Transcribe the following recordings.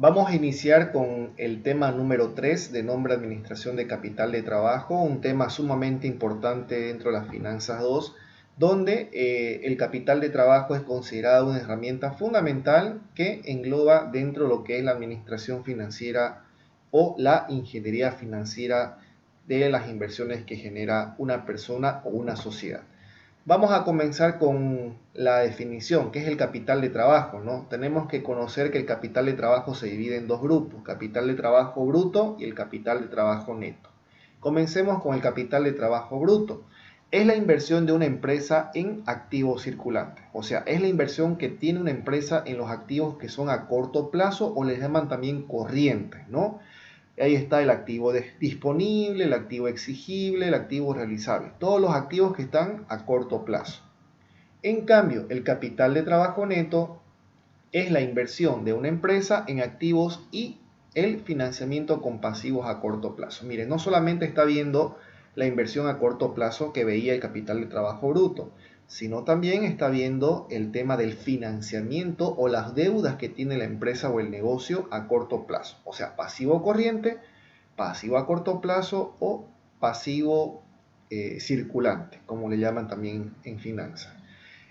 Vamos a iniciar con el tema número 3 de nombre Administración de Capital de Trabajo, un tema sumamente importante dentro de las finanzas 2, donde el capital de trabajo es considerado una herramienta fundamental que engloba dentro de lo que es la administración financiera o la ingeniería financiera de las inversiones que genera una persona o una sociedad. Vamos a comenzar con la definición, que es el capital de trabajo, ¿no? Tenemos que conocer que el capital de trabajo se divide en dos grupos, capital de trabajo bruto y el capital de trabajo neto. Comencemos con el capital de trabajo bruto. Es la inversión de una empresa en activos circulantes, o sea, es la inversión que tiene una empresa en los activos que son a corto plazo o les llaman también corrientes, ¿no? Ahí está el activo disponible, el activo exigible, el activo realizable. Todos los activos que están a corto plazo. En cambio, el capital de trabajo neto es la inversión de una empresa en activos y el financiamiento con pasivos a corto plazo. Miren, no solamente está viendo la inversión a corto plazo que veía el capital de trabajo bruto, sino también está viendo el tema del financiamiento o las deudas que tiene la empresa o el negocio a corto plazo. O sea, pasivo corriente, pasivo a corto plazo o pasivo circulante, como le llaman también en finanzas.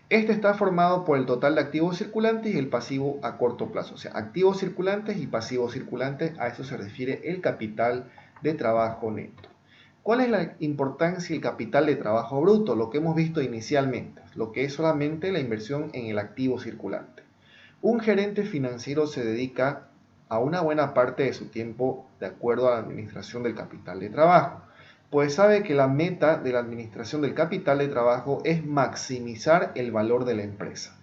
Este está formado por el total de activos circulantes y el pasivo a corto plazo. O sea, activos circulantes y pasivos circulantes, a eso se refiere el capital de trabajo neto. ¿Cuál es la importancia del capital de trabajo bruto? Lo que hemos visto inicialmente, lo que es solamente la inversión en el activo circulante. Un gerente financiero se dedica a una buena parte de su tiempo de acuerdo a la administración del capital de trabajo, pues sabe que la meta de la administración del capital de trabajo es maximizar el valor de la empresa.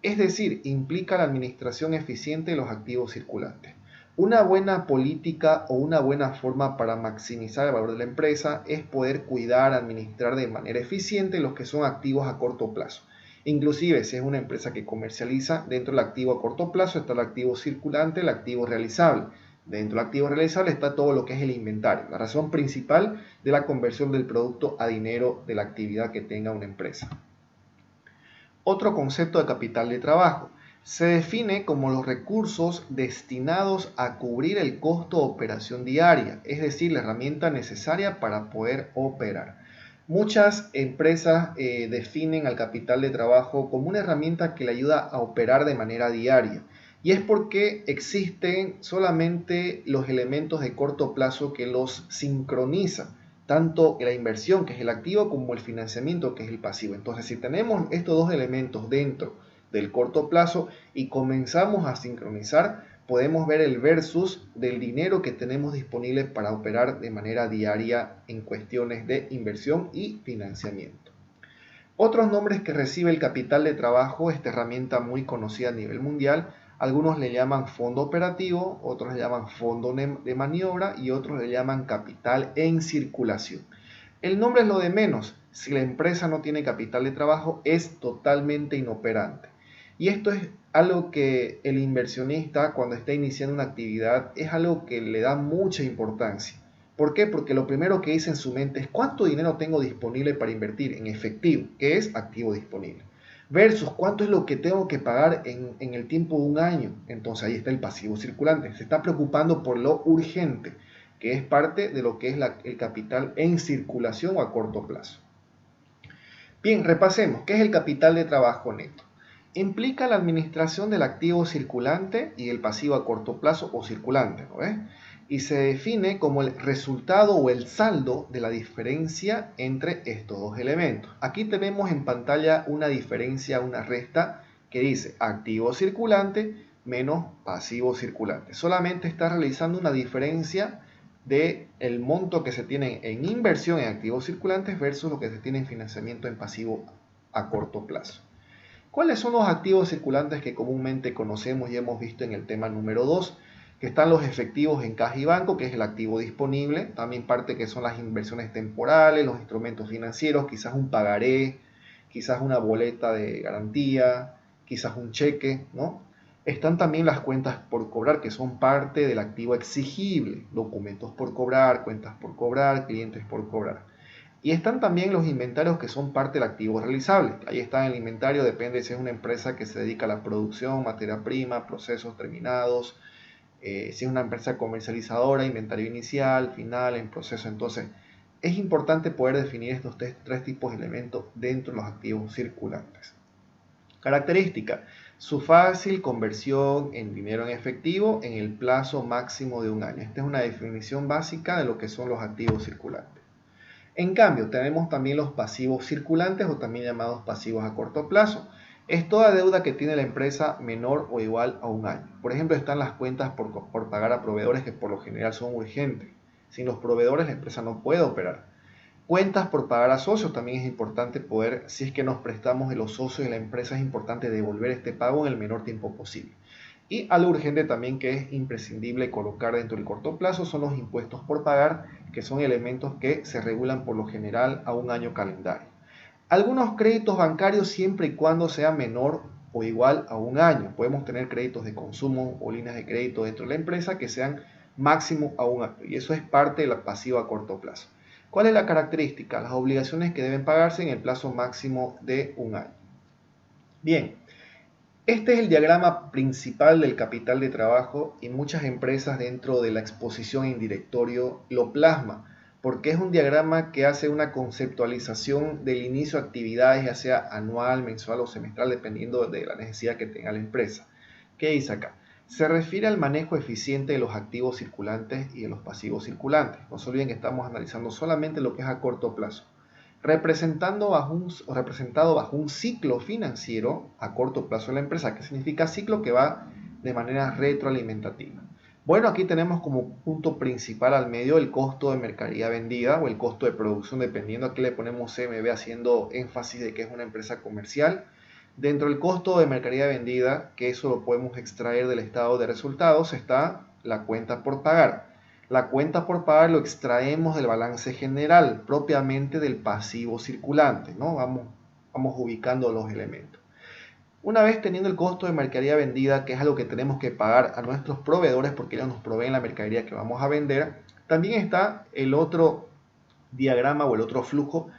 Es decir, implica la administración eficiente de los activos circulantes. Una buena política o una buena forma para maximizar el valor de la empresa es poder cuidar, administrar de manera eficiente los que son activos a corto plazo. Inclusive, si es una empresa que comercializa, dentro del activo a corto plazo está el activo circulante, el activo realizable. Dentro del activo realizable está todo lo que es el inventario, la razón principal de la conversión del producto a dinero de la actividad que tenga una empresa. Otro concepto de capital de trabajo. Se define como los recursos destinados a cubrir el costo de operación diaria, es decir, la herramienta necesaria para poder operar. Muchas empresas definen al capital de trabajo como una herramienta que le ayuda a operar de manera diaria. Y es porque existen solamente los elementos de corto plazo que los sincronizan, tanto la inversión, que es el activo, como el financiamiento, que es el pasivo. Entonces, si tenemos estos dos elementos dentro del corto plazo y comenzamos a sincronizar, podemos ver el versus del dinero que tenemos disponible para operar de manera diaria en cuestiones de inversión y financiamiento. Otros nombres que recibe el capital de trabajo, esta herramienta muy conocida a nivel mundial, algunos le llaman fondo operativo, otros le llaman fondo de maniobra y otros le llaman capital en circulación. El nombre es lo de menos, si la empresa no tiene capital de trabajo es totalmente inoperante. Y esto es algo que el inversionista cuando está iniciando una actividad es algo que le da mucha importancia. ¿Por qué? Porque lo primero que dice en su mente es cuánto dinero tengo disponible para invertir en efectivo, que es activo disponible, versus cuánto es lo que tengo que pagar en el tiempo de un año. Entonces ahí está el pasivo circulante. Se está preocupando por lo urgente, que es parte de lo que es el capital en circulación o a corto plazo. Bien, repasemos. ¿Qué es el capital de trabajo neto? Implica la administración del activo circulante y el pasivo a corto plazo o circulante, ¿no ves? Y se define como el resultado o el saldo de la diferencia entre estos dos elementos. Aquí tenemos en pantalla una diferencia, una resta que dice activo circulante menos pasivo circulante. Solamente está realizando una diferencia del monto que se tiene en inversión en activos circulantes versus lo que se tiene en financiamiento en pasivo a corto plazo. ¿Cuáles son los activos circulantes que comúnmente conocemos y hemos visto en el tema número 2? Que están los efectivos en caja y banco, que es el activo disponible, también parte que son las inversiones temporales, los instrumentos financieros, quizás un pagaré, quizás una boleta de garantía, quizás un cheque, ¿no? Están también las cuentas por cobrar, que son parte del activo exigible, documentos por cobrar, cuentas por cobrar, clientes por cobrar. Y están también los inventarios que son parte del activo realizable. Ahí está el inventario, depende si es una empresa que se dedica a la producción, materia prima, procesos terminados, si es una empresa comercializadora, inventario inicial, final, en proceso. Entonces, es importante poder definir estos tres tipos de elementos dentro de los activos circulantes. Característica: su fácil conversión en dinero en efectivo en el plazo máximo de un año. Esta es una definición básica de lo que son los activos circulantes. En cambio, tenemos también los pasivos circulantes o también llamados pasivos a corto plazo. Es toda deuda que tiene la empresa menor o igual a un año. Por ejemplo, están las cuentas por pagar a proveedores que por lo general son urgentes. Sin los proveedores la empresa no puede operar. Cuentas por pagar a socios, también es importante poder, si es que nos prestamos de los socios de la empresa, es importante devolver este pago en el menor tiempo posible. Y algo urgente también que es imprescindible colocar dentro del corto plazo son los impuestos por pagar, que son elementos que se regulan por lo general a un año calendario. Algunos créditos bancarios siempre y cuando sea menor o igual a un año. Podemos tener créditos de consumo o líneas de crédito dentro de la empresa que sean máximo a un año. Y eso es parte de la pasiva a corto plazo. ¿Cuál es la característica? Las obligaciones que deben pagarse en el plazo máximo de un año. Bien, este es el diagrama principal del capital de trabajo y muchas empresas dentro de la exposición en directorio lo plasma, porque es un diagrama que hace una conceptualización del inicio de actividades, ya sea anual, mensual o semestral, dependiendo de la necesidad que tenga la empresa. ¿Qué dice acá? Se refiere al manejo eficiente de los activos circulantes y de los pasivos circulantes. No se olviden que estamos analizando solamente lo que es a corto plazo. Representado bajo un ciclo financiero a corto plazo de la empresa, que significa ciclo que va de manera retroalimentativa. Bueno, aquí tenemos como punto principal al medio el costo de mercadería vendida o el costo de producción, dependiendo a qué le ponemos CMB, haciendo énfasis de que es una empresa comercial. Dentro del costo de mercadería vendida, que eso lo podemos extraer del estado de resultados, está la cuenta por pagar. La cuenta por pagar lo extraemos del balance general, propiamente del pasivo circulante, ¿no? Vamos ubicando los elementos. Una vez teniendo el costo de mercadería vendida, que es algo que tenemos que pagar a nuestros proveedores porque ellos nos proveen la mercadería que vamos a vender, también está el otro diagrama o el otro flujo,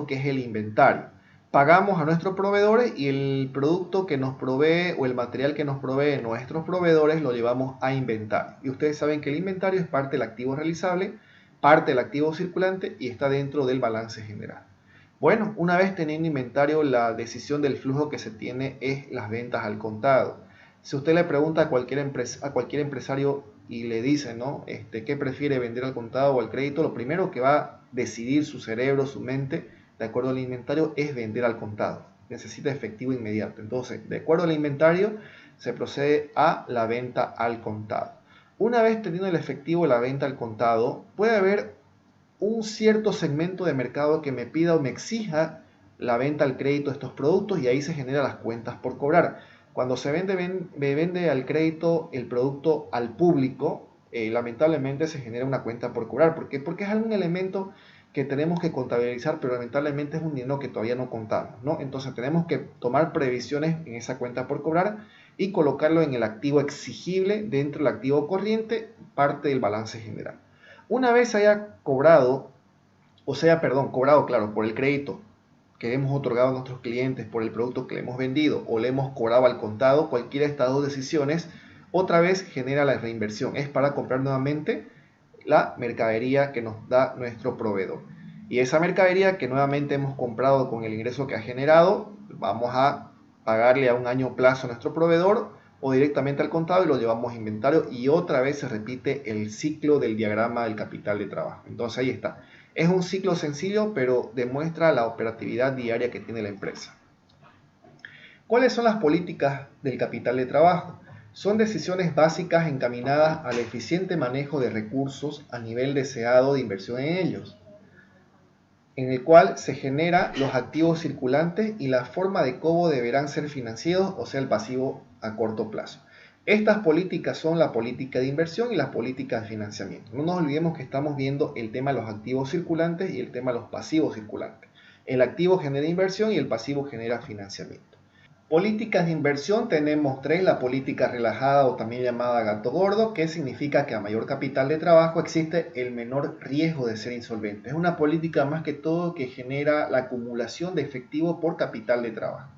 que es el inventario. Pagamos a nuestros proveedores y el producto que nos provee o el material que nos provee nuestros proveedores lo llevamos a inventario. Y ustedes saben que el inventario es parte del activo realizable, parte del activo circulante y está dentro del balance general. Bueno, una vez teniendo inventario, la decisión del flujo que se tiene es las ventas al contado. Si usted le pregunta a cualquier empresario y le dice, ¿no? ¿Qué prefiere, vender al contado o al crédito? Lo primero que va a decidir su cerebro, su mente, de acuerdo al inventario, es vender al contado. Necesita efectivo inmediato. Entonces, de acuerdo al inventario, se procede a la venta al contado. Una vez teniendo el efectivo la venta al contado, puede haber un cierto segmento de mercado que me pida o me exija la venta al crédito de estos productos y ahí se generan las cuentas por cobrar. Cuando se vende al crédito el producto al público, lamentablemente se genera una cuenta por cobrar. ¿Por qué? Porque es algún elemento que tenemos que contabilizar, pero lamentablemente es un dinero que todavía no contamos, ¿no? Entonces tenemos que tomar previsiones en esa cuenta por cobrar y colocarlo en el activo exigible dentro del activo corriente, parte del balance general. Una vez haya cobrado, cobrado, claro, por el crédito que hemos otorgado a nuestros clientes, por el producto que le hemos vendido o le hemos cobrado al contado, cualquiera de estas dos decisiones, otra vez genera la reinversión. Es para comprar nuevamente la mercadería que nos da nuestro proveedor. Y esa mercadería que nuevamente hemos comprado con el ingreso que ha generado, vamos a pagarle a un año plazo a nuestro proveedor o directamente al contado y lo llevamos a inventario y otra vez se repite el ciclo del diagrama del capital de trabajo. Entonces ahí está. Es un ciclo sencillo, pero demuestra la operatividad diaria que tiene la empresa. ¿Cuáles son las políticas del capital de trabajo? Son decisiones básicas encaminadas al eficiente manejo de recursos a nivel deseado de inversión en ellos, en el cual se generan los activos circulantes y la forma de cobro deberán ser financieros, o sea, el pasivo a corto plazo. Estas políticas son la política de inversión y las políticas de financiamiento. No nos olvidemos que estamos viendo el tema de los activos circulantes y el tema de los pasivos circulantes. El activo genera inversión y el pasivo genera financiamiento. Políticas de inversión tenemos tres: la política relajada o también llamada gato gordo, que significa que a mayor capital de trabajo existe el menor riesgo de ser insolvente. Es una política más que todo que genera la acumulación de efectivo por capital de trabajo.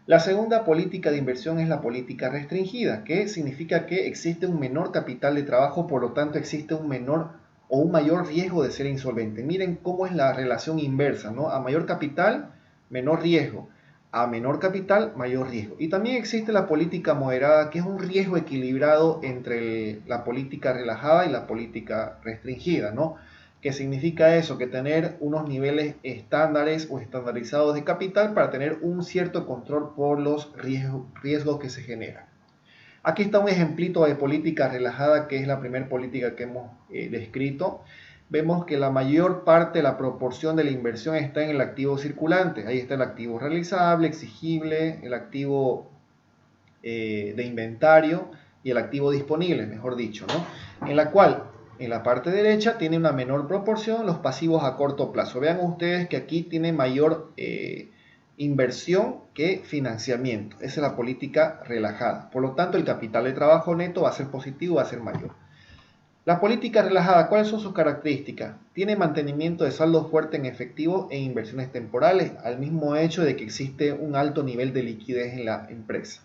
La segunda política de inversión es la política restringida, que significa que existe un menor capital de trabajo, por lo tanto existe un menor o un mayor riesgo de ser insolvente. Miren cómo es la relación inversa, ¿no? A mayor capital, menor riesgo. A menor capital, mayor riesgo. Y también existe la política moderada, que es un riesgo equilibrado entre la política relajada y la política restringida, ¿no? ¿Qué significa eso? Que tener unos niveles estándares o estandarizados de capital para tener un cierto control por los riesgos que se generan. Aquí está un ejemplito de política relajada, que es la primera política que hemos descrito. Vemos que la mayor parte, la proporción de la inversión está en el activo circulante. Ahí está el activo realizable, exigible, el activo de inventario y el activo disponible, mejor dicho, ¿no? En la cual en la parte derecha tiene una menor proporción los pasivos a corto plazo. Vean ustedes que aquí tiene mayor inversión que financiamiento. Esa es la política relajada. Por lo tanto, el capital de trabajo neto va a ser positivo, va a ser mayor. La política relajada, ¿cuáles son sus características? Tiene mantenimiento de saldo fuerte en efectivo e inversiones temporales, al mismo hecho de que existe un alto nivel de liquidez en la empresa.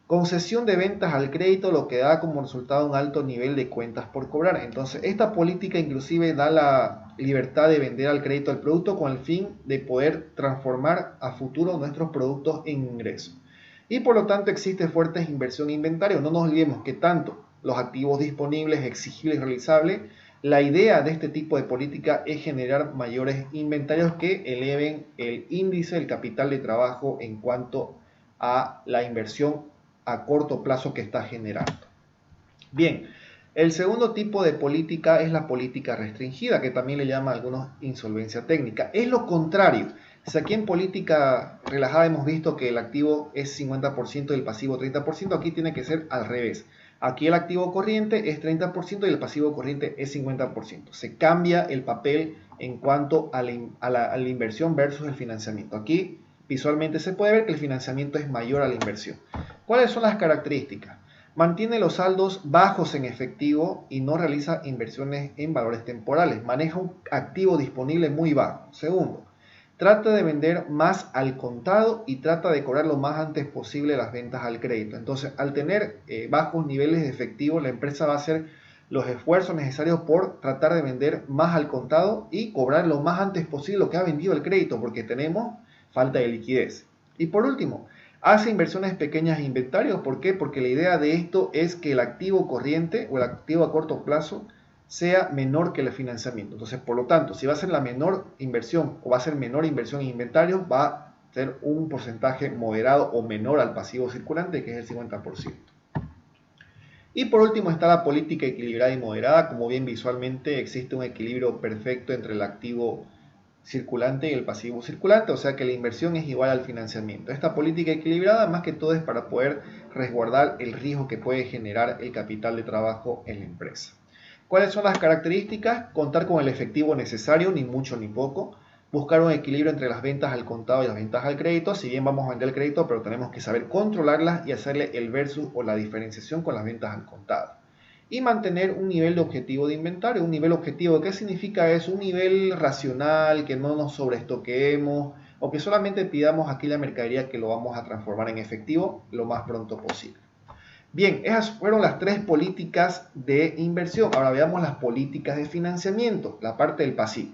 Concesión de ventas al crédito, lo que da como resultado un alto nivel de cuentas por cobrar. Entonces, esta política inclusive da la libertad de vender al crédito el producto con el fin de poder transformar a futuro nuestros productos en ingresos. Y por lo tanto existe fuerte inversión en inventario. No nos olvidemos que tanto los activos disponibles, exigibles y realizables, la idea de este tipo de política es generar mayores inventarios que eleven el índice del capital de trabajo en cuanto a la inversión a corto plazo que está generando. Bien, el segundo tipo de política es la política restringida, que también le llama a algunos insolvencia técnica. Es lo contrario. Si aquí en política relajada hemos visto que el activo es 50% y el pasivo 30%, aquí tiene que ser al revés. Aquí el activo corriente es 30% y el pasivo corriente es 50%. Se cambia el papel en cuanto a la inversión versus el financiamiento. Aquí visualmente se puede ver que el financiamiento es mayor a la inversión. ¿Cuáles son las características? Mantiene los saldos bajos en efectivo y no realiza inversiones en valores temporales. Maneja un activo disponible muy bajo. Segundo, trata de vender más al contado y trata de cobrar lo más antes posible las ventas al crédito. Entonces, al tener bajos niveles de efectivo, la empresa va a hacer los esfuerzos necesarios por tratar de vender más al contado y cobrar lo más antes posible lo que ha vendido el crédito, porque tenemos falta de liquidez. Y por último, hace inversiones pequeñas en inventarios. ¿Por qué? Porque la idea de esto es que el activo corriente o el activo a corto plazo sea menor que el financiamiento. Entonces, por lo tanto, si va a ser la menor inversión o va a ser menor inversión en inventarios, va a ser un porcentaje moderado o menor al pasivo circulante, que es el 50%. Y por último está la política equilibrada y moderada. Como bien visualmente existe un equilibrio perfecto entre el activo circulante y el pasivo circulante, o sea que la inversión es igual al financiamiento. Esta política equilibrada más que todo es para poder resguardar el riesgo que puede generar el capital de trabajo en la empresa. ¿Cuáles son las características? Contar con el efectivo necesario, ni mucho ni poco. Buscar un equilibrio entre las ventas al contado y las ventas al crédito. Si bien vamos a vender el crédito, pero tenemos que saber controlarlas y hacerle el versus o la diferenciación con las ventas al contado. Y mantener un nivel de objetivo de inventario. Un nivel objetivo, ¿qué significa eso? Un nivel racional, que no nos sobreestoquemos o que solamente pidamos aquella mercadería que lo vamos a transformar en efectivo lo más pronto posible. Bien, esas fueron las tres políticas de inversión. Ahora veamos las políticas de financiamiento, la parte del pasivo.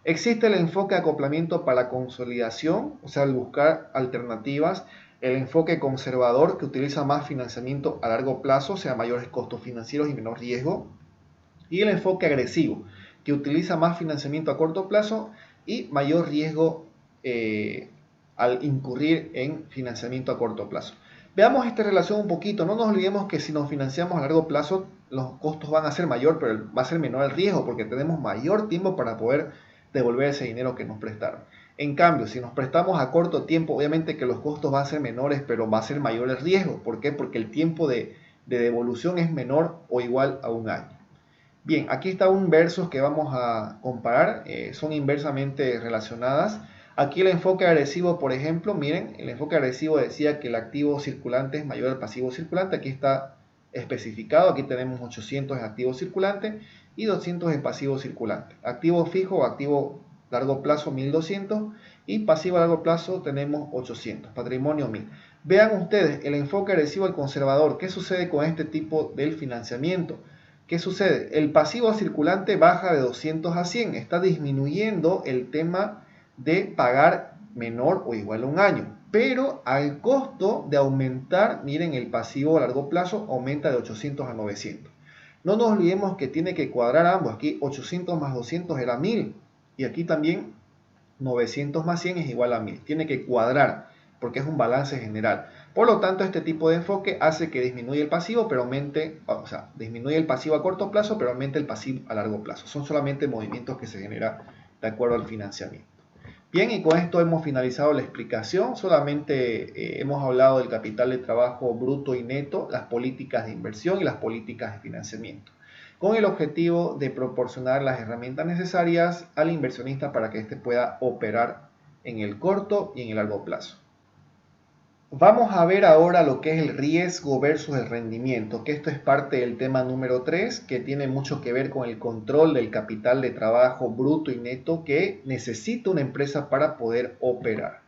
Existe el enfoque de acoplamiento para la consolidación, o sea, el buscar alternativas. El enfoque conservador, que utiliza más financiamiento a largo plazo, o sea, mayores costos financieros y menor riesgo. Y el enfoque agresivo, que utiliza más financiamiento a corto plazo y mayor riesgo al incurrir en financiamiento a corto plazo. Veamos esta relación un poquito. No nos olvidemos que si nos financiamos a largo plazo, los costos van a ser mayor, pero va a ser menor el riesgo porque tenemos mayor tiempo para poder devolver ese dinero que nos prestaron. En cambio, si nos prestamos a corto tiempo, obviamente que los costos van a ser menores, pero va a ser mayor el riesgo. ¿Por qué? Porque el tiempo de devolución es menor o igual a un año. Bien, aquí está un versus que vamos a comparar, son inversamente relacionadas. Aquí el enfoque agresivo, por ejemplo, miren, el enfoque agresivo decía que el activo circulante es mayor al pasivo circulante. Aquí está especificado, aquí tenemos 800 de activo circulante y 200 de pasivo circulante. Activo fijo o activo largo plazo 1.200 y pasivo a largo plazo tenemos 800, patrimonio 1.000. Vean ustedes el enfoque agresivo al conservador. ¿Qué sucede con este tipo del financiamiento? ¿Qué sucede? El pasivo circulante baja de 200 a 100, está disminuyendo el tema de pagar menor o igual a un año, pero al costo de aumentar, miren, el pasivo a largo plazo aumenta de 800 a 900. No nos olvidemos que tiene que cuadrar ambos. Aquí 800 más 200 era 1.000 y aquí también 900 más 100 es igual a 1.000. Tiene que cuadrar porque es un balance general. Por lo tanto, este tipo de enfoque hace que disminuya el pasivo, pero aumente, o sea, disminuye el pasivo a corto plazo, pero aumente el pasivo a largo plazo. Son solamente movimientos que se generan de acuerdo al financiamiento. Bien, y con esto hemos finalizado la explicación. Solamente hemos hablado del capital de trabajo bruto y neto, las políticas de inversión y las políticas de financiamiento, con el objetivo de proporcionar las herramientas necesarias al inversionista para que éste pueda operar en el corto y en el largo plazo. Vamos a ver ahora lo que es el riesgo versus el rendimiento, que esto es parte del tema número 3, que tiene mucho que ver con el control del capital de trabajo bruto y neto que necesita una empresa para poder operar.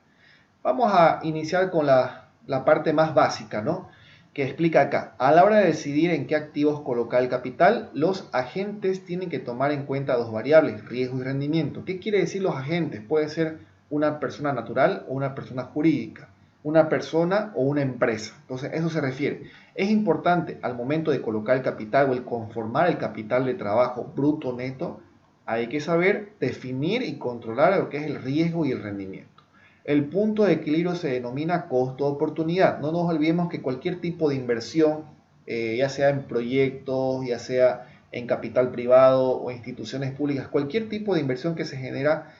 Vamos a iniciar con la parte más básica, ¿no? Que explica acá. A la hora de decidir en qué activos colocar el capital, los agentes tienen que tomar en cuenta dos variables, riesgo y rendimiento. ¿Qué quiere decir los agentes? Puede ser una persona natural o una persona jurídica, una persona o una empresa. Entonces, eso se refiere. Es importante al momento de colocar el capital o el conformar el capital de trabajo bruto neto, hay que saber definir y controlar lo que es el riesgo y el rendimiento. El punto de equilibrio se denomina costo-oportunidad. No nos olvidemos que cualquier tipo de inversión, ya sea en proyectos, ya sea en capital privado o instituciones públicas, cualquier tipo de inversión que se genera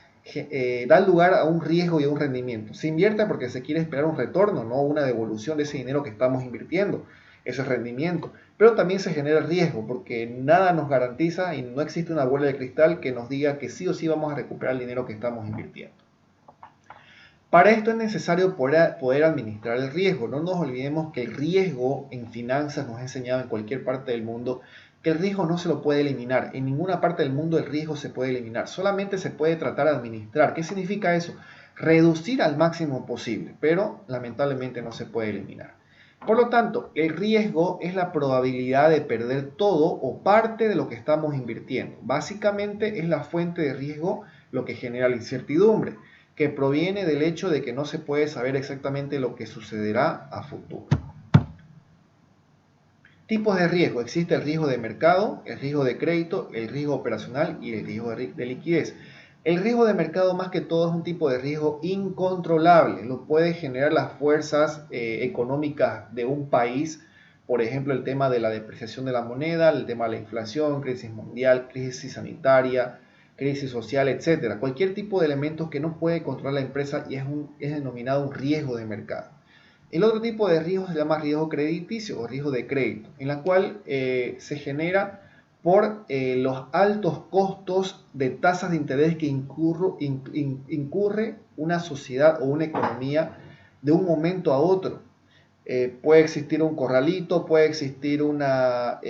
da lugar a un riesgo y a un rendimiento. Se invierte porque se quiere esperar un retorno, no una devolución de ese dinero que estamos invirtiendo. Eso es rendimiento. Pero también se genera riesgo porque nada nos garantiza y no existe una bola de cristal que nos diga que sí o sí vamos a recuperar el dinero que estamos invirtiendo. Para esto es necesario poder administrar el riesgo. No nos olvidemos que el riesgo en finanzas nos ha enseñado en cualquier parte del mundo que el riesgo no se lo puede eliminar. En ninguna parte del mundo el riesgo se puede eliminar. Solamente se puede tratar de administrar. ¿Qué significa eso? Reducir al máximo posible, pero lamentablemente no se puede eliminar. Por lo tanto, el riesgo es la probabilidad de perder todo o parte de lo que estamos invirtiendo. Básicamente es la fuente de riesgo lo que genera la incertidumbre, que proviene del hecho de que no se puede saber exactamente lo que sucederá a futuro. Tipos de riesgo. Existe el riesgo de mercado, el riesgo de crédito, el riesgo operacional y el riesgo de liquidez. El riesgo de mercado más que todo es un tipo de riesgo incontrolable. Lo puede generar las fuerzas económicas de un país. Por ejemplo, el tema de la depreciación de la moneda, el tema de la inflación, crisis mundial, crisis sanitaria, crisis social, etcétera. Cualquier tipo de elementos que no puede controlar la empresa y es denominado un riesgo de mercado. El otro tipo de riesgo se llama riesgo crediticio o riesgo de crédito, en la cual se genera por los altos costos de tasas de interés que incurre una sociedad o una economía de un momento a otro. Puede existir un corralito, puede existir una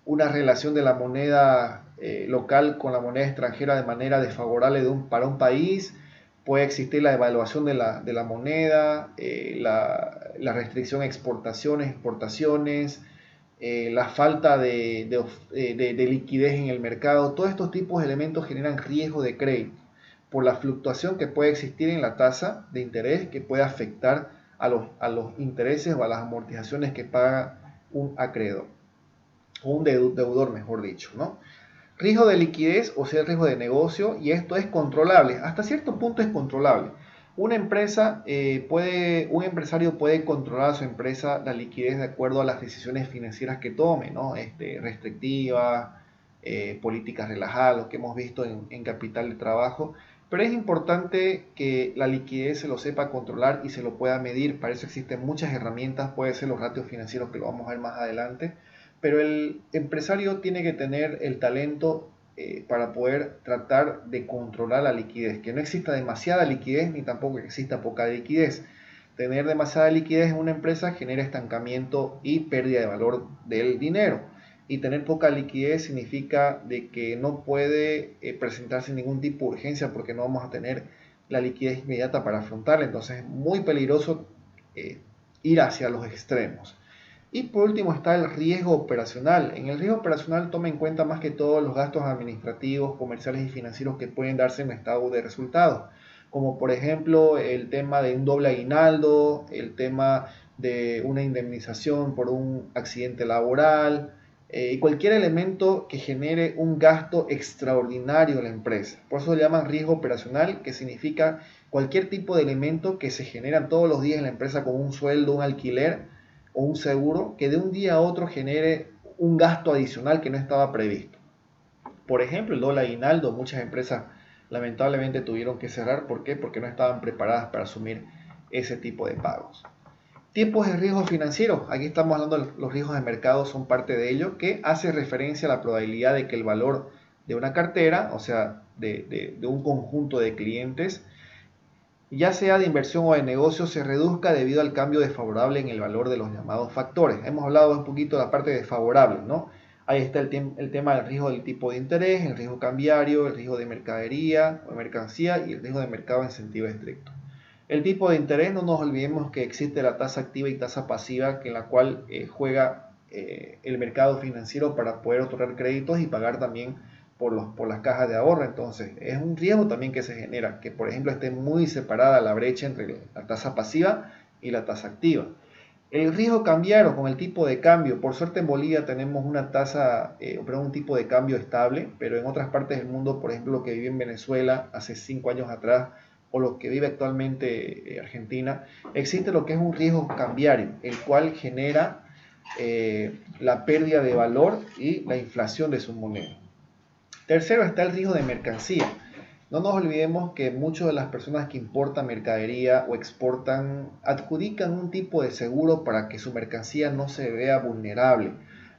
relación de la moneda local con la moneda extranjera de manera desfavorable para un país. Puede existir la devaluación de la moneda, la restricción a exportaciones, exportaciones, la falta de liquidez en el mercado. Todos estos tipos de elementos generan riesgo de crédito por la fluctuación que puede existir en la tasa de interés que puede afectar a los intereses o a las amortizaciones que paga un acreedor o un deudor, mejor dicho, ¿no? Riesgo de liquidez, o sea, el riesgo de negocio, y esto es controlable. Hasta cierto punto es controlable. Un empresario puede controlar a su empresa la liquidez de acuerdo a las decisiones financieras que tome, ¿no? Restrictivas, políticas relajadas, lo que hemos visto en capital de trabajo. Pero es importante que la liquidez se lo sepa controlar y se lo pueda medir. Para eso existen muchas herramientas, puede ser los ratios financieros que lo vamos a ver más adelante. Pero el empresario tiene que tener el talento para poder tratar de controlar la liquidez, que no exista demasiada liquidez ni tampoco que exista poca liquidez. Tener demasiada liquidez en una empresa genera estancamiento y pérdida de valor del dinero. y tener poca liquidez significa de que no puede presentarse ningún tipo de urgencia porque no vamos a tener la liquidez inmediata para afrontarla. Entonces es muy peligroso ir hacia los extremos. Y por último está el riesgo operacional. En el riesgo operacional toma en cuenta más que todo los gastos administrativos, comerciales y financieros que pueden darse en un estado de resultados, como por ejemplo el tema de un doble aguinaldo, el tema de una indemnización por un accidente laboral, y cualquier elemento que genere un gasto extraordinario en la empresa. Por eso se llama riesgo operacional, que significa cualquier tipo de elemento que se generan todos los días en la empresa, como un sueldo, un alquiler o un seguro, que de un día a otro genere un gasto adicional que no estaba previsto. Por ejemplo, el doble aguinaldo, muchas empresas lamentablemente tuvieron que cerrar. ¿Por qué? Porque no estaban preparadas para asumir ese tipo de pagos. Tipos de riesgos financieros. Aquí estamos hablando de los riesgos de mercado, son parte de ello, que hace referencia a la probabilidad de que el valor de una cartera, o sea, de un conjunto de clientes, ya sea de inversión o de negocio, se reduzca debido al cambio desfavorable en el valor de los llamados factores. Hemos hablado un poquito de la parte desfavorable, ¿no? Ahí está el tema del riesgo del tipo de interés, el riesgo cambiario, el riesgo de mercadería o mercancía y el riesgo de mercado en sentido estricto. El tipo de interés, no nos olvidemos que existe la tasa activa y tasa pasiva, en la cual juega el mercado financiero para poder otorgar créditos y pagar también por las cajas de ahorro. Entonces es un riesgo también que se genera, que por ejemplo esté muy separada la brecha entre la tasa pasiva y la tasa activa. El riesgo cambiario con el tipo de cambio. Por suerte en Bolivia tenemos una tasa, un tipo de cambio estable, pero en otras partes del mundo, por ejemplo lo que viví en Venezuela hace 5 años atrás, o lo que vive actualmente Argentina, existe lo que es un riesgo cambiario, el cual genera la pérdida de valor y la inflación de su moneda. Tercero está el riesgo de mercancía. No nos olvidemos que muchas de las personas que importan mercadería o exportan adjudican un tipo de seguro para que su mercancía no se vea vulnerable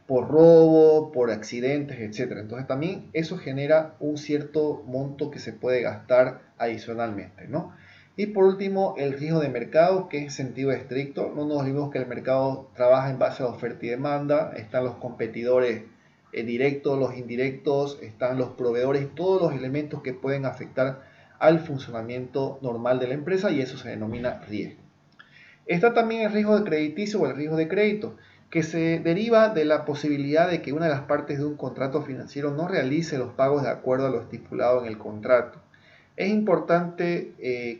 por robo, por accidentes, etc. Entonces también eso genera un cierto monto que se puede gastar adicionalmente, ¿no? Y por último, el riesgo de mercado, que es en sentido estricto. No nos olvidemos que el mercado trabaja en base a oferta y demanda. Están los competidores directos, los indirectos, están los proveedores, todos los elementos que pueden afectar al funcionamiento normal de la empresa, y eso se denomina riesgo. Está también el riesgo de crediticio o el riesgo de crédito, que se deriva de la posibilidad de que una de las partes de un contrato financiero no realice los pagos de acuerdo a lo estipulado en el contrato. Es importante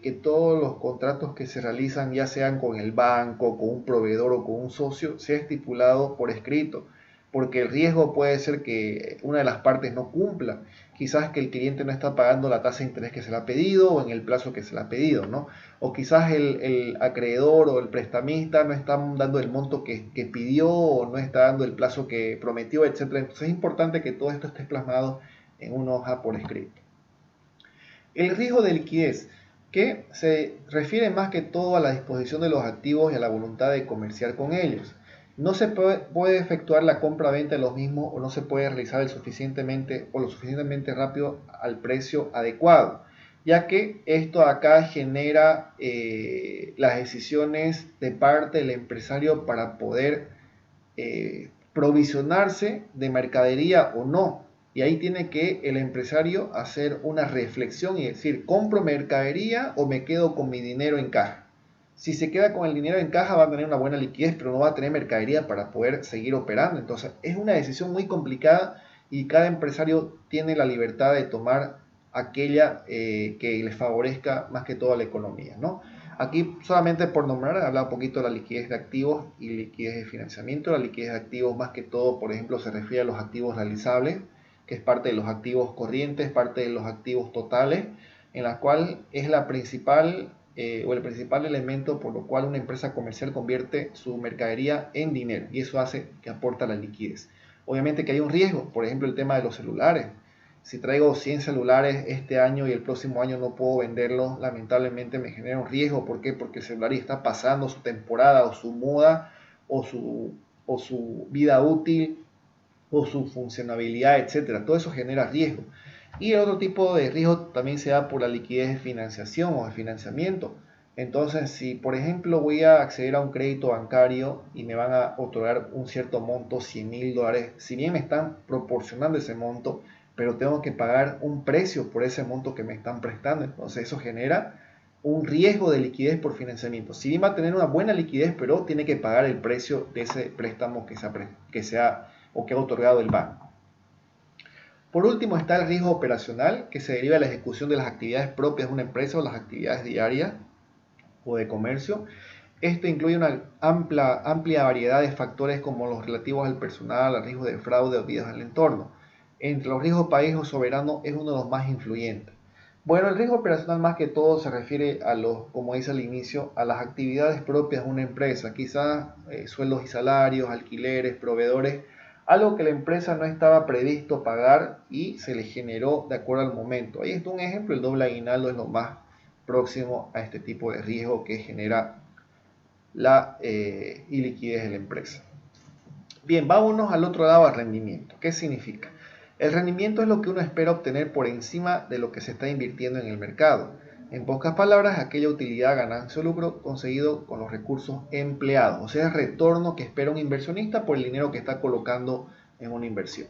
que todos los contratos que se realizan, ya sean con el banco, con un proveedor o con un socio, sea estipulado por escrito, porque el riesgo puede ser que una de las partes no cumpla. Quizás que el cliente no está pagando la tasa de interés que se le ha pedido o en el plazo que se le ha pedido, ¿no? O quizás el acreedor o el prestamista no está dando el monto que pidió o no está dando el plazo que prometió, etc. Entonces es importante que todo esto esté plasmado en una hoja por escrito. El riesgo de liquidez, que se refiere más que todo a la disposición de los activos y a la voluntad de comerciar con ellos. No se puede efectuar la compra-venta de los mismos, o no se puede realizar lo suficientemente rápido al precio adecuado, ya que esto acá genera las decisiones de parte del empresario para poder provisionarse de mercadería o no. Y ahí tiene que el empresario hacer una reflexión y decir, ¿compro mercadería o me quedo con mi dinero en caja? Si se queda con el dinero en caja va a tener una buena liquidez, pero no va a tener mercadería para poder seguir operando. Entonces es una decisión muy complicada y cada empresario tiene la libertad de tomar aquella que les favorezca más que todo a la economía, ¿no? Aquí solamente por nombrar, habla un poquito de la liquidez de activos y liquidez de financiamiento. La liquidez de activos más que todo, por ejemplo, se refiere a los activos realizables, que es parte de los activos corrientes, parte de los activos totales, en la cual es la principal o el principal elemento por lo cual una empresa comercial convierte su mercadería en dinero, y eso hace que aporta la liquidez. Obviamente que hay un riesgo, por ejemplo el tema de los celulares. Si traigo 100 celulares este año y el próximo año no puedo venderlos, lamentablemente me genera un riesgo. ¿Por qué? Porque el celular está pasando su temporada o su moda o su vida útil o su funcionabilidad, etcétera. Todo eso genera riesgo. Y el otro tipo de riesgo también se da por la liquidez de financiación o de financiamiento. Entonces, si por ejemplo voy a acceder a un crédito bancario y me van a otorgar un cierto monto, $100.000, si bien me están proporcionando ese monto, pero tengo que pagar un precio por ese monto que me están prestando, entonces eso genera un riesgo de liquidez por financiamiento. Si bien va a tener una buena liquidez, pero tiene que pagar el precio de ese préstamo que ha otorgado el banco. Por último está el riesgo operacional, que se deriva de la ejecución de las actividades propias de una empresa o las actividades diarias o de comercio. Esto incluye una amplia variedad de factores como los relativos al personal, al riesgo de fraude o vidas al entorno. Entre los riesgos país o soberano es uno de los más influyentes. Bueno, el riesgo operacional más que todo se refiere a los, como dice al inicio, a las actividades propias de una empresa, quizás sueldos y salarios, alquileres, proveedores, algo que la empresa no estaba previsto pagar y se le generó de acuerdo al momento. Ahí está un ejemplo, el doble aguinaldo es lo más próximo a este tipo de riesgo que genera la iliquidez de la empresa. Bien, vámonos al otro lado, al rendimiento. ¿Qué significa? El rendimiento es lo que uno espera obtener por encima de lo que se está invirtiendo en el mercado. En pocas palabras, aquella utilidad, ganancia o lucro conseguido con los recursos empleados, o sea, el retorno que espera un inversionista por el dinero que está colocando en una inversión.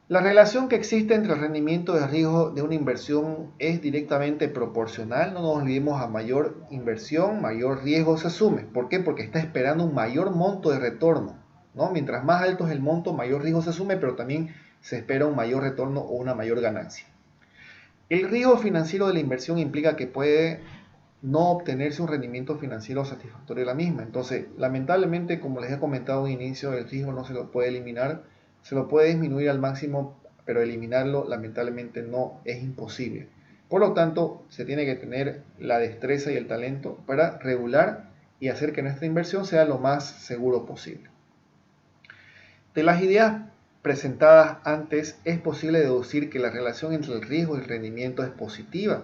La relación que existe entre el rendimiento y riesgo de una inversión es directamente proporcional. No nos olvidemos, a mayor inversión, mayor riesgo se asume. ¿Por qué? Porque está esperando un mayor monto de retorno, ¿no? Mientras más alto es el monto, mayor riesgo se asume, pero también se espera un mayor retorno o una mayor ganancia. El riesgo financiero de la inversión implica que puede no obtenerse un rendimiento financiero satisfactorio de la misma. Entonces, lamentablemente, como les he comentado al inicio, el riesgo no se lo puede eliminar, se lo puede disminuir al máximo, pero eliminarlo lamentablemente no es imposible. Por lo tanto, se tiene que tener la destreza y el talento para regular y hacer que nuestra inversión sea lo más seguro posible. De las ideas presentadas antes, es posible deducir que la relación entre el riesgo y el rendimiento es positiva.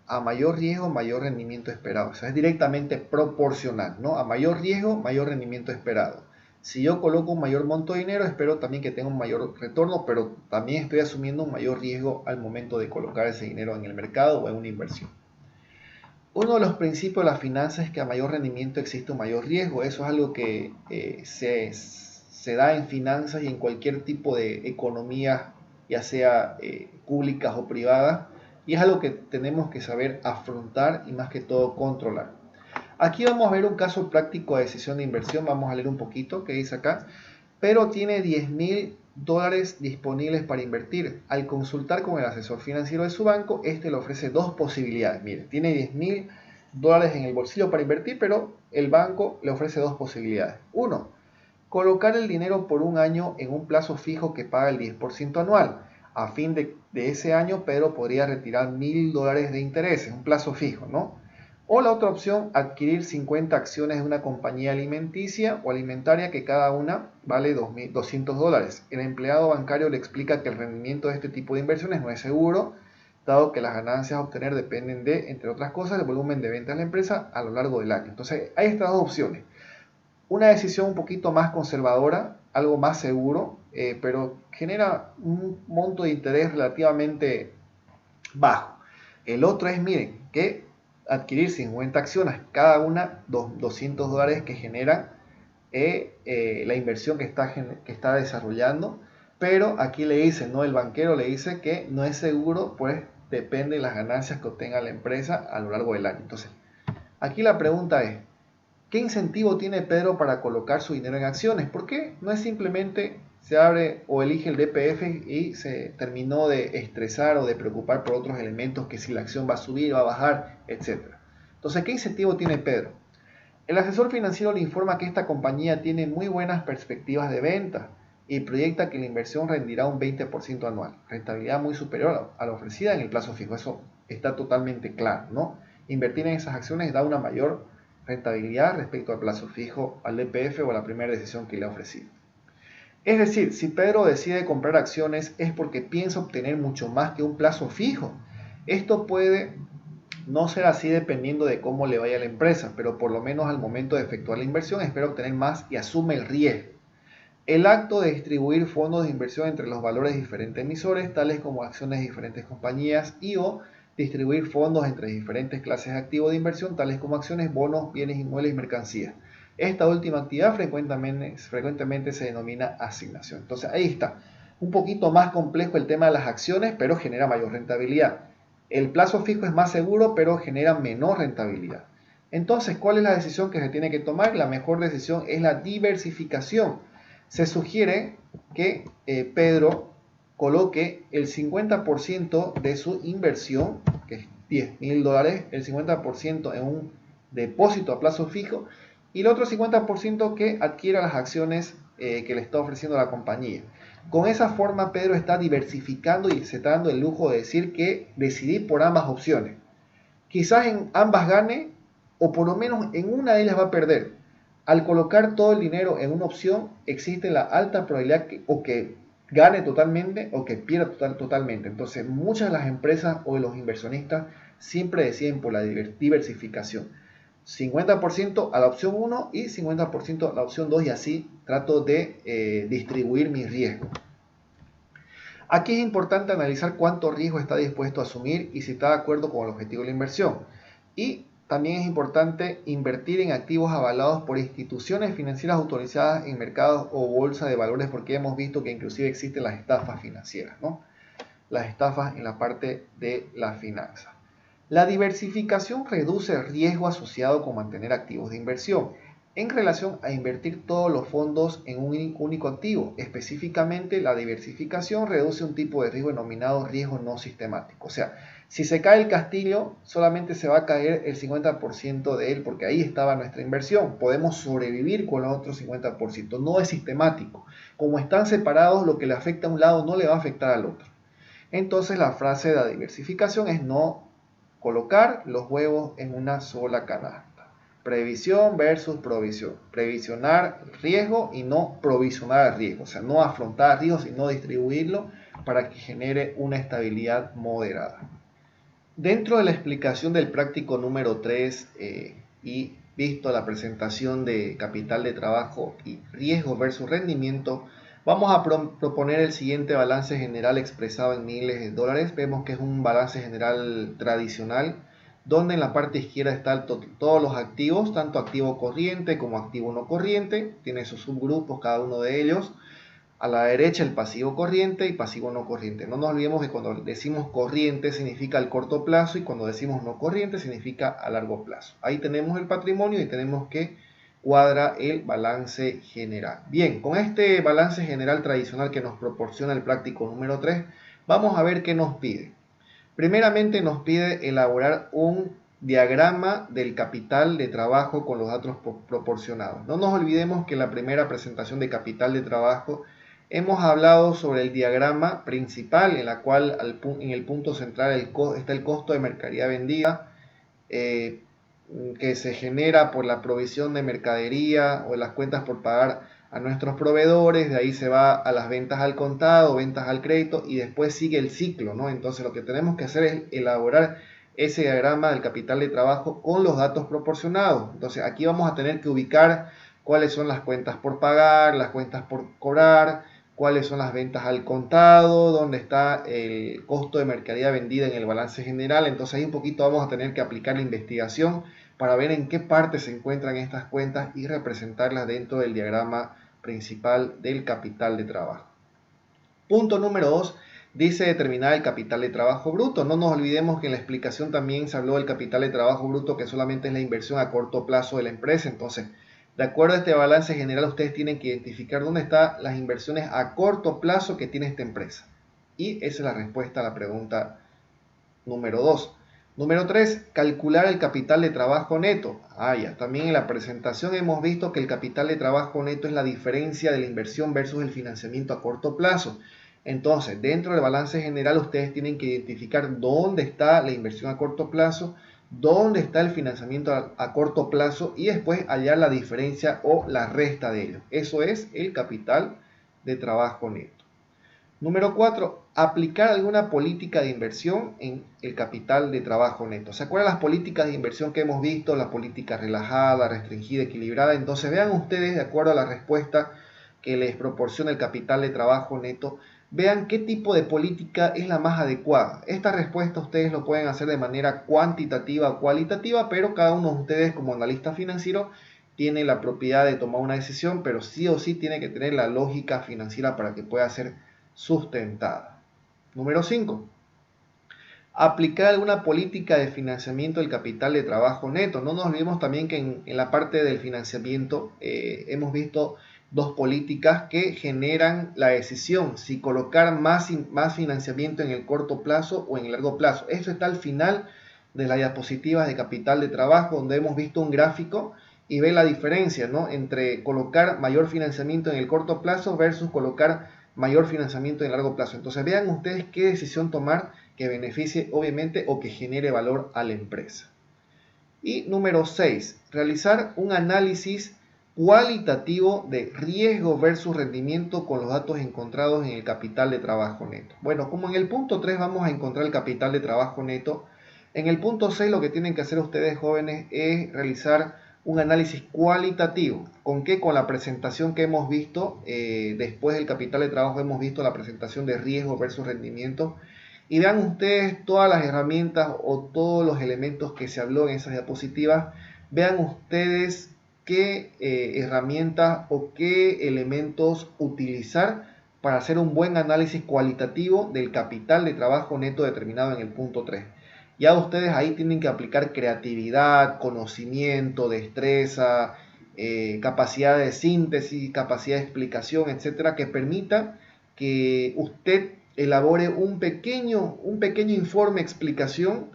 A mayor riesgo, mayor rendimiento esperado. O sea, es directamente proporcional, ¿no? A mayor riesgo, mayor rendimiento esperado. Si yo coloco un mayor monto de dinero, espero también que tenga un mayor retorno, pero también estoy asumiendo un mayor riesgo al momento de colocar ese dinero en el mercado o en una inversión. Uno de los principios de las finanzas es que a mayor rendimiento existe un mayor riesgo. Eso es algo que se da en finanzas y en cualquier tipo de economía, ya sea públicas o privadas, y es algo que tenemos que saber afrontar y más que todo controlar. Aquí vamos a ver un caso práctico de decisión de inversión. Vamos a leer un poquito qué dice acá. Pero tiene $10.000 disponibles para invertir. Al consultar con el asesor financiero de su banco, este le ofrece dos posibilidades. Mire, tiene $10.000 en el bolsillo para invertir, pero el banco le ofrece dos posibilidades. Uno, colocar el dinero por un año en un plazo fijo que paga el 10% anual. A fin de ese año, Pedro podría retirar $1.000 de intereses, un plazo fijo, ¿no? O la otra opción, adquirir 50 acciones de una compañía alimenticia o alimentaria que cada una vale $200. El empleado bancario le explica que el rendimiento de este tipo de inversiones no es seguro, dado que las ganancias a obtener dependen de, entre otras cosas, el volumen de ventas de la empresa a lo largo del año. Entonces, hay estas dos opciones. Una decisión un poquito más conservadora, algo más seguro, pero genera un monto de interés relativamente bajo. El otro es, miren, que adquirir 50 acciones, cada una $200 que generan la inversión que está desarrollando, pero aquí le dice, no, el banquero le dice que no es seguro, pues depende de las ganancias que obtenga la empresa a lo largo del año. Entonces, aquí la pregunta es, ¿qué incentivo tiene Pedro para colocar su dinero en acciones? ¿Por qué no es simplemente se abre o elige el DPF y se terminó de estresar o de preocupar por otros elementos, que si la acción va a subir, va a bajar, etcétera? Entonces, ¿qué incentivo tiene Pedro? El asesor financiero le informa que esta compañía tiene muy buenas perspectivas de venta y proyecta que la inversión rendirá un 20% anual, rentabilidad muy superior a la ofrecida en el plazo fijo. Eso está totalmente claro, ¿no? Invertir en esas acciones da una mayor rentabilidad respecto al plazo fijo, al DPF o a la primera decisión que le ha ofrecido. Es decir, si Pedro decide comprar acciones es porque piensa obtener mucho más que un plazo fijo. Esto puede no ser así dependiendo de cómo le vaya a la empresa, pero por lo menos al momento de efectuar la inversión espera obtener más y asume el riesgo. El acto de distribuir fondos de inversión entre los valores de diferentes emisores, tales como acciones de diferentes compañías y o distribuir fondos entre diferentes clases de activos de inversión, tales como acciones, bonos, bienes inmuebles y mercancías. Esta última actividad frecuentemente se denomina asignación. Entonces ahí está. Un poquito más complejo el tema de las acciones, pero genera mayor rentabilidad. El plazo fijo es más seguro, pero genera menor rentabilidad. Entonces, ¿cuál es la decisión que se tiene que tomar? La mejor decisión es la diversificación. Se sugiere que Pedro coloque el 50% de su inversión, que es $10.000, el 50% en un depósito a plazo fijo y el otro 50% que adquiera las acciones que le está ofreciendo la compañía. Con esa forma Pedro está diversificando y se está dando el lujo de decir que decidí por ambas opciones. Quizás en ambas gane o por lo menos en una de ellas va a perder. Al colocar todo el dinero en una opción existe la alta probabilidad que gane totalmente o que pierda totalmente. Entonces muchas de las empresas o de los inversionistas siempre deciden por la diversificación. 50% a la opción 1 y 50% a la opción 2 y así trato de distribuir mi riesgo. Aquí es importante analizar cuánto riesgo está dispuesto a asumir y si está de acuerdo con el objetivo de la inversión. Y también es importante invertir en activos avalados por instituciones financieras autorizadas en mercados o bolsa de valores, porque hemos visto que inclusive existen las estafas financieras, ¿no? Las estafas en la parte de la finanza. La diversificación reduce el riesgo asociado con mantener activos de inversión en relación a invertir todos los fondos en un único activo. Específicamente, la diversificación reduce un tipo de riesgo denominado riesgo no sistemático. O sea, si se cae el castillo, solamente se va a caer el 50% de él, porque ahí estaba nuestra inversión. Podemos sobrevivir con el otro 50%. No es sistemático. Como están separados, lo que le afecta a un lado no le va a afectar al otro. Entonces, la frase de la diversificación es no colocar los huevos en una sola canasta. Previsión versus provisión. Previsionar riesgo y no provisionar riesgo. O sea, no afrontar riesgo, sino distribuirlo para que genere una estabilidad moderada. Dentro de la explicación del práctico número 3 y visto la presentación de capital de trabajo y riesgo versus rendimiento, vamos a proponer el siguiente balance general expresado en miles de dólares. Vemos que es un balance general tradicional, donde en la parte izquierda están todos los activos, tanto activo corriente como activo no corriente. Tiene sus subgrupos cada uno de ellos. A la derecha el pasivo corriente y pasivo no corriente. No nos olvidemos que cuando decimos corriente significa al corto plazo y cuando decimos no corriente significa a largo plazo. Ahí tenemos el patrimonio y tenemos que cuadra el balance general. Bien, con este balance general tradicional que nos proporciona el práctico número 3, vamos a ver qué nos pide. Primeramente nos pide elaborar un diagrama del capital de trabajo con los datos proporcionados. No nos olvidemos que en la primera presentación de capital de trabajo hemos hablado sobre el diagrama principal, en la cual en el punto central está el costo de mercadería vendida, que se genera por la provisión de mercadería o las cuentas por pagar a nuestros proveedores. De ahí se va a las ventas al contado, ventas al crédito y después sigue el ciclo, ¿no? Entonces lo que tenemos que hacer es elaborar ese diagrama del capital de trabajo con los datos proporcionados. Entonces aquí vamos a tener que ubicar cuáles son las cuentas por pagar, las cuentas por cobrar, cuáles son las ventas al contado, dónde está el costo de mercadería vendida en el balance general. Entonces ahí un poquito vamos a tener que aplicar la investigación para ver en qué parte se encuentran estas cuentas y representarlas dentro del diagrama principal del capital de trabajo. Punto número 2, dice determinar el capital de trabajo bruto. No nos olvidemos que en la explicación también se habló del capital de trabajo bruto, que solamente es la inversión a corto plazo de la empresa. Entonces, de acuerdo a este balance general, ustedes tienen que identificar dónde están las inversiones a corto plazo que tiene esta empresa. Y esa es la respuesta a la pregunta número 2. Número 3, calcular el capital de trabajo neto. Ya, también en la presentación hemos visto que el capital de trabajo neto es la diferencia de la inversión versus el financiamiento a corto plazo. Entonces, dentro del balance general, ustedes tienen que identificar dónde está la inversión a corto plazo, dónde está el financiamiento a corto plazo y después hallar la diferencia o la resta de ello. Eso es el capital de trabajo neto. Número 4, aplicar alguna política de inversión en el capital de trabajo neto. ¿Se acuerdan las políticas de inversión que hemos visto? La política relajada, restringida, equilibrada. Entonces vean ustedes, de acuerdo a la respuesta, que les proporciona el capital de trabajo neto, vean qué tipo de política es la más adecuada. Esta respuesta ustedes lo pueden hacer de manera cuantitativa o cualitativa, pero cada uno de ustedes como analista financiero tiene la propiedad de tomar una decisión, pero sí o sí tiene que tener la lógica financiera para que pueda ser sustentada. Número 5. Aplicar alguna política de financiamiento del capital de trabajo neto. No nos olvidemos también que en la parte del financiamiento hemos visto dos políticas que generan la decisión si colocar más financiamiento en el corto plazo o en el largo plazo. Esto está al final de las diapositivas de capital de trabajo, donde hemos visto un gráfico y ve la diferencia, ¿no?, entre colocar mayor financiamiento en el corto plazo versus colocar mayor financiamiento en el largo plazo. Entonces vean ustedes qué decisión tomar que beneficie obviamente o que genere valor a la empresa. Y número 6, realizar un análisis cualitativo de riesgo versus rendimiento con los datos encontrados en el capital de trabajo neto. Bueno, como en el punto 3 vamos a encontrar el capital de trabajo neto, en el punto 6 lo que tienen que hacer ustedes, jóvenes, es realizar un análisis cualitativo. ¿Con qué? Con la presentación que hemos visto. Después del capital de trabajo hemos visto la presentación de riesgo versus rendimiento. Y vean ustedes todas las herramientas o todos los elementos que se habló en esas diapositivas. Vean ustedes qué herramientas o qué elementos utilizar para hacer un buen análisis cualitativo del capital de trabajo neto determinado en el punto 3. Ya ustedes ahí tienen que aplicar creatividad, conocimiento, destreza, capacidad de síntesis, capacidad de explicación, etcétera, que permita que usted elabore un pequeño informe, explicación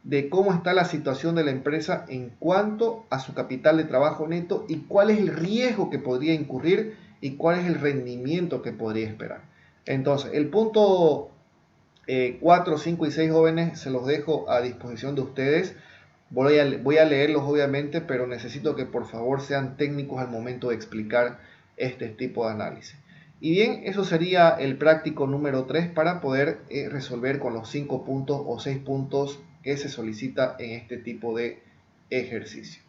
de cómo está la situación de la empresa en cuanto a su capital de trabajo neto y cuál es el riesgo que podría incurrir y cuál es el rendimiento que podría esperar. Entonces, el punto 4, 5 y 6, jóvenes, se los dejo a disposición de ustedes. Voy a leerlos obviamente, pero necesito que por favor sean técnicos al momento de explicar este tipo de análisis. Y bien, eso sería el práctico número 3 para poder resolver con los 5 puntos o 6 puntos que se solicita en este tipo de ejercicio.